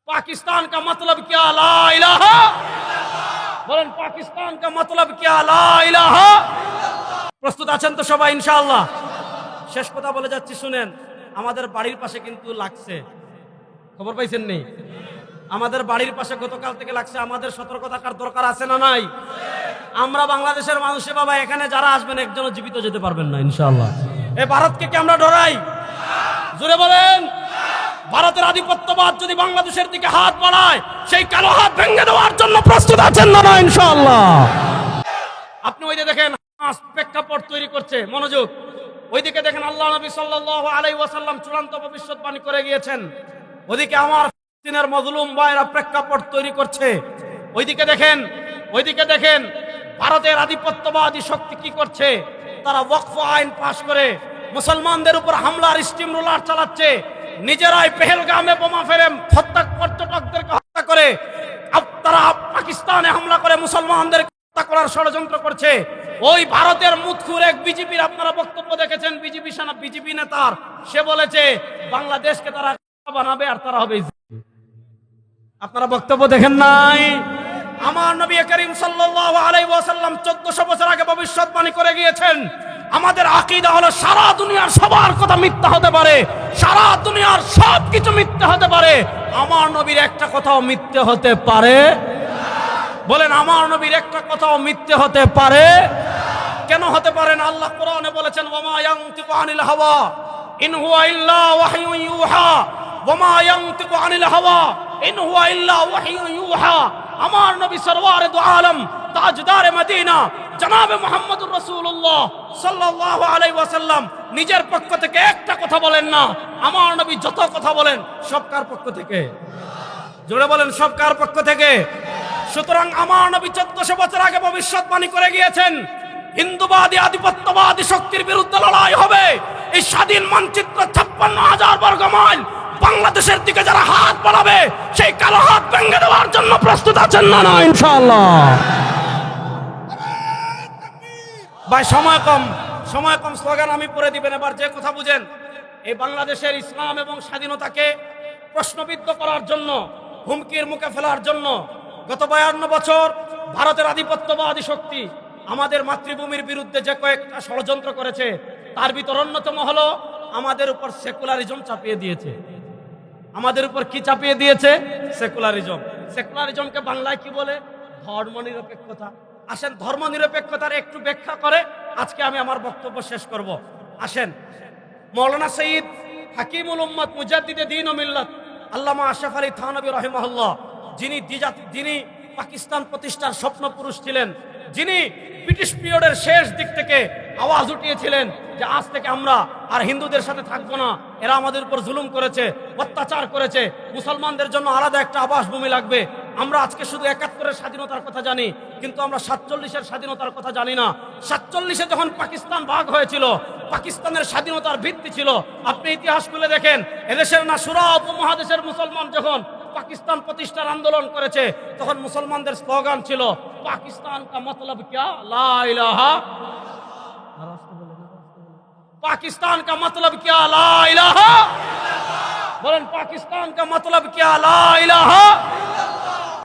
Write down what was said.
पाकिस्तान का मतलब क्या, ला इलाहा। বলেন পাকিস্তান का मतलब क्या, লা ইলাহা। প্রস্তুত আছেন তো সবাই ইনশাআল্লাহ? শেষ কথা বলে যাচ্ছি শুনেন, আমাদের বাড়ির পাশে কিন্তু লাগছে, খবর পাইছেন নি? আমাদের বাড়ির পাশে গতকাল থেকে লাগছে। আমাদের সতর্ক থাকার দরকার আছে না নাই? আমরা বাংলাদেশের মানুষে বাবা, এখানে যারা আসবেন একজনও জীবিত যেতে পারবেন না ইনশাআল্লাহ। এই ভারতকে কি আমরা ডরাই? জোরে বলেন। ভারতের আধিপত্যবাদ যদি বাংলাদেশের দিকে হাত বাড়ায়, সেই কালো হাত ভেঙে দেওয়ার জন্য প্রস্তুত আছেন না ইনশাআল্লাহ? আপনি ওই যে দেখেন প্রেক্ষাপট তৈরি করছে, মনোযোগ। ওইদিকে দেখেন আল্লাহ নবী সাল্লাল্লাহু আলাইহি ওয়াসাল্লাম চূড়ান্ত ভবিষ্যৎবাণী করে গিয়েছেন। ওইদিকে আমার ফিলিস্তিনের মজলুম ভাইরা প্রেক্ষাপট তৈরি করছে। ওইদিকে দেখেন ভারতের আধিপত্যবাদী শক্তি কি করছে। তারা ওয়াকফ আইন পাশ করে মুসলমানদের উপর হামলার স্টিম রোলার চালাচ্ছে। নিজেরাই পেহেলগামে বোমা ফেলে পর্যটকদেরকে হত্যা করে তারা পাকিস্তানে হামলা করে মুসলমানদের হত্যা করার ষড়যন্ত্র করছে। ওই ভারতের মুতখুর এক বিজেপির আপনারা বক্তব্য দেখেছেন, বিজেপি নেতার, সে বলেছে বাংলাদেশকে তারা বানাবে আর তারা হবে। আপনারা বক্তব্য দেখেন নাই? আমার নবী করিম সাল্লাল্লাহু আলাইহি ওয়াসাল্লাম 1400 বছর আগে ভবিষ্যৎবাণী করে গিয়েছেন। আমাদের আকীদা হলো সারা দুনিয়ার সবার কথা মিথ্যা হতে পারে, সারা দুনিয়ার সব কিছু মিথ্যা হতে পারে, আমার নবীর একটা কথাও মিথ্যে হতে পারে। বলেন আমার নবীর একটা কথাও মিথ্যে হতে পারে? কেন হতে পারে না? আল্লাহ কোরআনে বলেছেন ওয়ামা ইয়ানতিকু আনিল হাওয়া ইন হুয়া ইল্লা ওয়াহয়ুন ইউহা। ওয়ামা ইয়ানতিকু আনিল হাওয়া ইন হুয়া ইল্লা ওয়াহয়ুন ইউহা। আমার নবী সরওয়ারে দু আলম তাজদারে মদিনা জনাবে মুহাম্মদুর রাসূলুল্লাহ সাল্লাল্লাহু আলাইহি ওয়াসাল্লাম নিজের পক্ষ থেকে একটা কথা বলেন না। আমার নবী যত কথা বলেন সব কার পক্ষ থেকে? জোরে বলেন, সব কার পক্ষ থেকে? সুতরাং আমার নবী 1400 বছর আগে ভবিষ্যৎবাণী করে গিয়েছেন, হিন্দুবাদী আধিপত্যবাদী শক্তির বিরুদ্ধে লড়াই হবে। এই স্বাধীন মানচিত্র 56,000 বর্গ মাইল বাংলাদেশের দিকে যারা হাত বাড়াবে, সেই কালো হাত ভেঙে দেওয়ার জন্য প্রস্তুত আছেন না ইনশাআল্লাহ? ভাই সময় কম, স্লোগান আমি পড়ে দিবেন। এবার যে কথা বুঝেন, এই বাংলাদেশের ইসলাম এবং স্বাধীনতাকে প্রশ্নবিদ্ধ করার জন্য, হুমকির মুখে ফেলার জন্য গত 52 বছর ভারতের আধিপত্যবাদী শক্তি আমাদের মাতৃভূমির বিরুদ্ধে যে কয়েকটা ষড়যন্ত্র করেছে, তার ভিতর অন্যতম হলো আমাদের উপর সেকুলারিজম চাপিয়ে দিয়েছে। আমাদের উপর কি চাপিয়ে দিয়েছে? সেকুলারিজম। সেকুলারিজমকে বাংলায় কি বলে? ধর্মনিরপেক্ষতা। আসেন ধর্মনিরপেক্ষতার একটু ব্যাখ্যা করে আজকে আমি আমার বক্তব্য শেষ করব। আসেন, মৌলানা সৈয়দ হাকিমুল উম্মত মুজাদ্দিদে দ্বীন ও মিল্লাত আল্লামা আশরাফ আলী থানভী রাহিমাহুল্লাহ, যিনি পাকিস্তান প্রতিষ্ঠার স্বপ্ন পুরুষ ছিলেন, যিনি ব্রিটিশ পিরিয়ডের শেষ দিক থেকে আওয়াজ উঠিয়েছিলেন যে আজ থেকে আমরা আর হিন্দুদের সাথে থাকবো না, এরা আমাদের উপর জুলুম করেছে, অত্যাচার করেছে, মুসলমানদের জন্য আলাদা একটা আবাসভূমি লাগবে। আমরা আজকে শুধু 71-এর স্বাধীনতার কথা জানি, কিন্তু আমরা 47-এর স্বাধীনতার কথা জানি না। 47-এ যখন পাকিস্তান ভাগ হয়েছিল, পাকিস্তানের স্বাধীনতার ভিত্তি ছিল, আপনি ইতিহাস খুলে দেখেন, এদেশের না সুরা উপমহাদেশের মুসলমান যখন পাকিস্তান প্রতিষ্ঠার আন্দোলন করেছে, তখন মুসলমানদের স্লোগান ছিল পাকিস্তান কা মতলব ক্যা, লা ইলাহা। পাকিস্তান কা মতলব ক্যা, লা ইলাহা। বলেন পাকিস্তান কা মতলব ক্যা, লা ইলাহা।